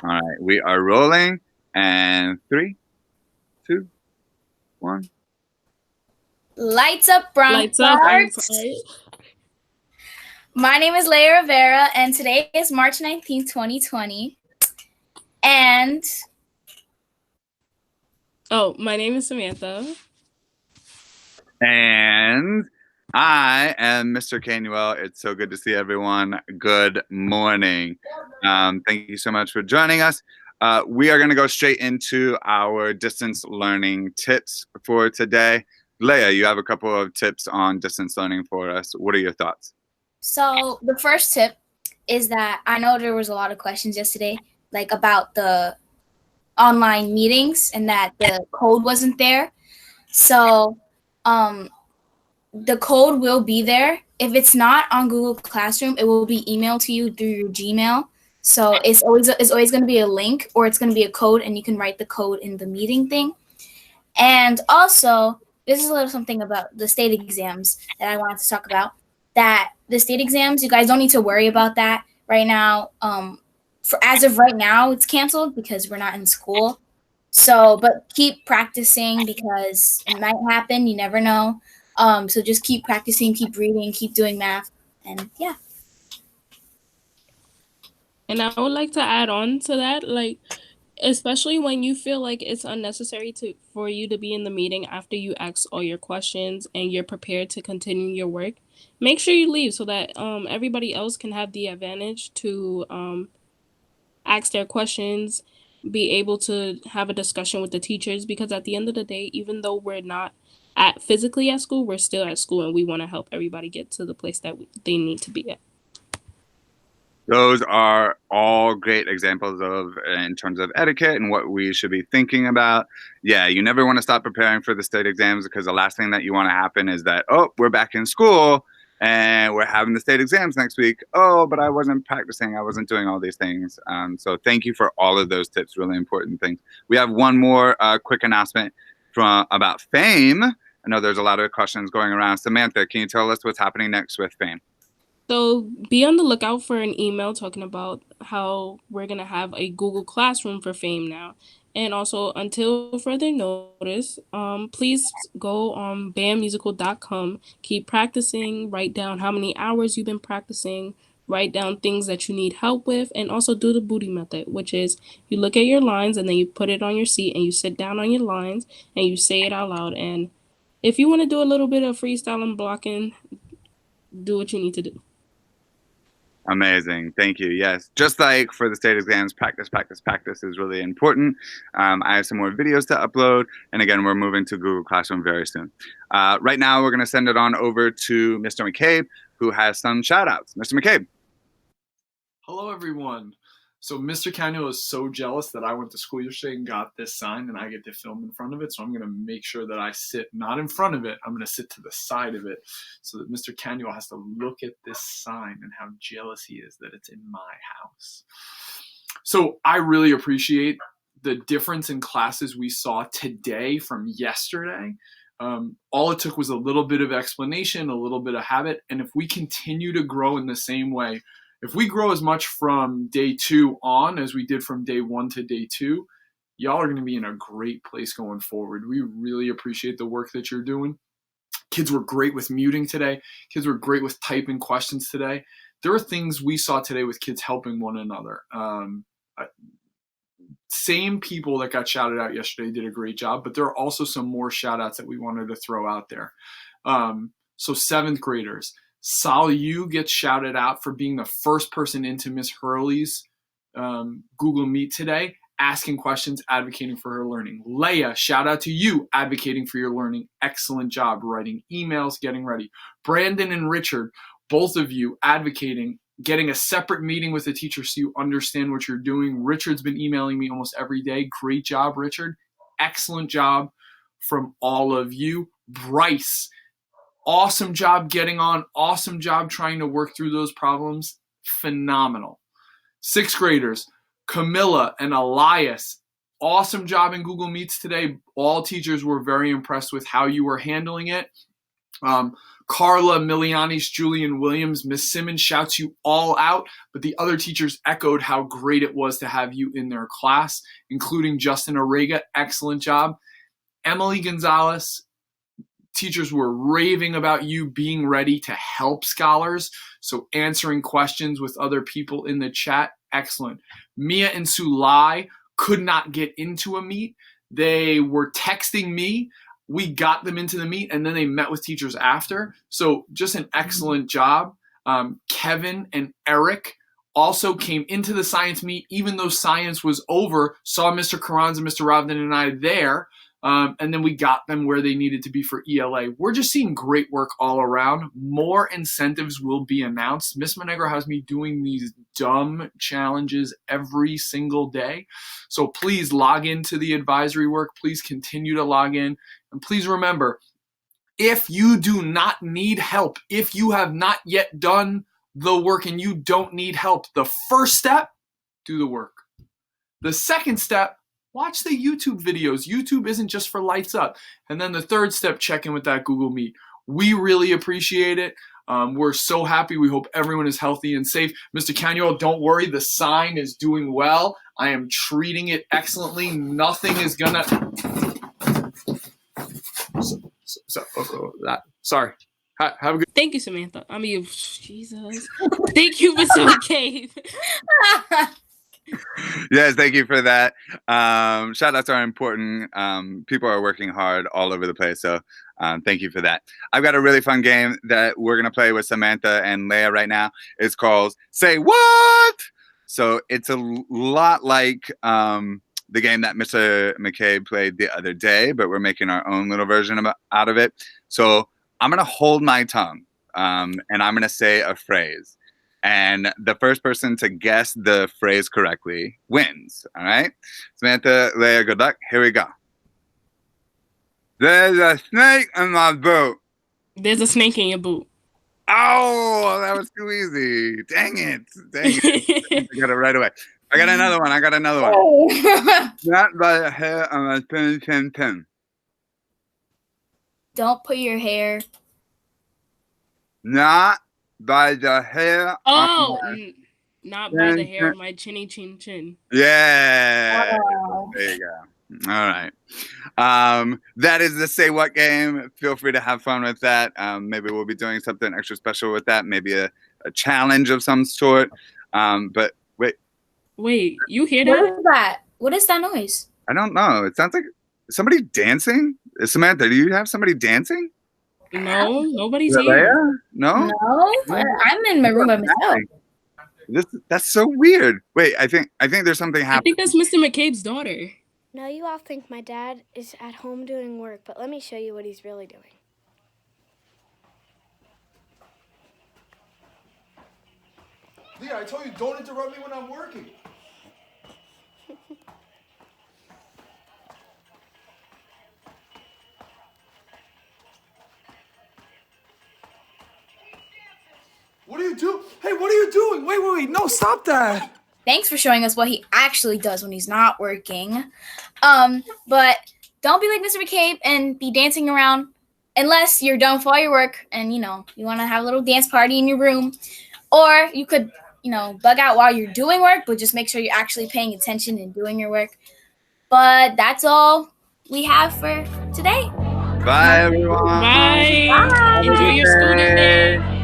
All right, we are rolling. And 3, 2, 1. Lights up, Bronx Lights up. I'm Guards. sorry. My name is Leia Rivera, and today is March 19th, 2020. And My name is Samantha. And I am Mr. Canuel. It's so good to see everyone. Good morning. Thank you so much for joining us. We are going to go straight into our distance learning tips for today. Leia, you have a couple of tips on distance learning for us. What are your thoughts? so the first tip is that I know there was a lot of questions yesterday, like about the online meetings and that the code wasn't there. So the code will be there. If it's not on Google Classroom, it will be emailed to you through your Gmail. So it's always going to be a link, or it's going to be a code, and you can write the code in the meeting thing. And also, this is a little something about the state exams that I wanted to talk about. That the state exams, you guys don't need to worry about that right now. For as of right now, it's canceled because we're not in school. So, but keep practicing because it might happen. You never know. So just keep practicing, keep reading, keep doing math, and yeah. And I would like to add on to that, especially when you feel like it's unnecessary for you to be in the meeting after you ask all your questions and you're prepared to continue your work, make sure you leave so that everybody else can have the advantage to ask their questions, be able to have a discussion with the teachers, because at the end of the day, even though we're not physically at school, we're still at school and we want to help everybody get to the place that they need to be at. Those are all great examples of, in terms of etiquette and what we should be thinking about. Yeah, you never want to stop preparing for the state exams, because the last thing that you want to happen is that, oh, we're back in school and we're having the state exams next week. Oh, but I wasn't practicing. I wasn't doing all these things. So thank you for all of those tips. Really important things. We have one more quick announcement about FAME. I know there's a lot of questions going around. Samantha, can you tell us what's happening next with FAME? So be on the lookout for an email talking about how we're going to have a Google Classroom for FAME now. And also, until further notice, please go on bandmusical.com, keep practicing, write down how many hours you've been practicing, write down things that you need help with, and also do the booty method, which is you look at your lines and then you put it on your seat and you sit down on your lines and you say it out loud. And if you want to do a little bit of freestyle and blocking, do what you need to do. Amazing. Thank you. Yes. Just like for the state exams, practice, practice, practice is really important. I have some more videos to upload. And again, we're moving to Google Classroom very soon. Right now, we're going to send it on over to Mr. McCabe, who has some shout outs. Mr. McCabe. Hello, everyone. So Mr. Canuel is so jealous that I went to school yesterday and got this sign and I get to film in front of it. So I'm going to make sure that I sit not in front of it. I'm going to sit to the side of it so that Mr. Canuel has to look at this sign and how jealous he is that it's in my house. So I really appreciate the difference in classes we saw today from yesterday. All it took was a little bit of explanation, a little bit of habit. And if we continue to grow in the same way, if we grow as much from day 2 on as we did from day 1 to day 2, y'all are going to be in a great place going forward. We really appreciate the work that you're doing. Kids were great with muting today. Kids were great with typing questions today. There are things we saw today with kids helping one another. Same people that got shouted out yesterday did a great job, but there are also some more shout outs that we wanted to throw out there. So 7th graders. Sal Yu gets shouted out for being the first person into Miss Hurley's Google Meet today, asking questions, advocating for her learning. Leia, shout out to you, advocating for your learning. Excellent job writing emails, getting ready. Brandon and Richard, both of you advocating, getting a separate meeting with the teacher so you understand what you're doing. Richard's been emailing me almost every day. Great job, Richard. Excellent job from all of you. Bryce, awesome job getting on. Awesome job trying to work through those problems. Phenomenal. 6th graders, Camilla and Elias, awesome job in Google Meets today. All teachers were very impressed with how you were handling it. Carla, Milianis, Julian Williams, Miss Simmons shouts you all out, but the other teachers echoed how great it was to have you in their class, including Justin Orega. Excellent job. Emily Gonzalez, teachers were raving about you being ready to help scholars, so answering questions with other people in the chat, excellent. Mia and Sulai could not get into a meet. They were texting me. We got them into the meet, and then they met with teachers after. So just an excellent job. Kevin and Eric also came into the science meet, even though science was over, saw Mr. Carranza, Mr. Ravdan, and I there. And then we got them where they needed to be for ELA. We're just seeing great work all around. More incentives will be announced. Miss Monegro has me doing these dumb challenges every single day. So please log into the advisory work. Please continue to log in. And please remember, if you do not need help, if you have not yet done the work and you don't need help, the first step, do the work. The second step, watch the YouTube videos. YouTube isn't just for lights up. And then the third step, check in with that Google Meet. We really appreciate it. We're so happy. We hope everyone is healthy and safe. Mr. Canuel, don't worry. The sign is doing well. I am treating it excellently. Nothing is gonna... Sorry. Have a good... Thank you, Samantha. I mean, Jesus. Thank you, Mr. McCabe. Yes, thank you for that. Shout outs are important. People are working hard all over the place, so thank you for that. I've got a really fun game that we're gonna play with Samantha and Leia right now. It's called Say What? So it's a lot like the game that Mr. McCabe played the other day, but we're making our own little version out of it. So I'm gonna hold my tongue and I'm gonna say a phrase. And the first person to guess the phrase correctly wins. All right? Samantha, Leia, good luck. Here we go. There's a snake in my boot. There's a snake in your boot. Oh, that was too easy. Dang it. I got it right away. I got another one. Oh. Not by the hair on my pin. Don't put your hair. Not by the hair. Oh, not by the hair of my chinny chin chin. Yeah. Oh. There you go. All right. That is the Say What game. Feel free to have fun with that. Maybe we'll be doing something extra special with that. Maybe a challenge of some sort. But wait, you hear What that? is that? What is that noise? I don't know. It sounds like somebody dancing. Samantha, do you have somebody dancing? No, nobody's Leia? here. No? No, I'm in my room by myself. That's so weird. Wait, I think there's something I happening. think that's Mr. McCabe's daughter. Now you all think my dad is at home doing work, but let me show you what he's really doing. Leah, I told you don't interrupt me when I'm working. What are you doing? Hey, what are you doing? Wait, no, stop that. Thanks for showing us what he actually does when he's not working. But don't be like Mr. McCabe and be dancing around unless you're done with all your work and, you want to have a little dance party in your room. Or you could, bug out while you're doing work, but just make sure you're actually paying attention and doing your work. But that's all we have for today. Bye, everyone. Bye. Bye. Enjoy your student day.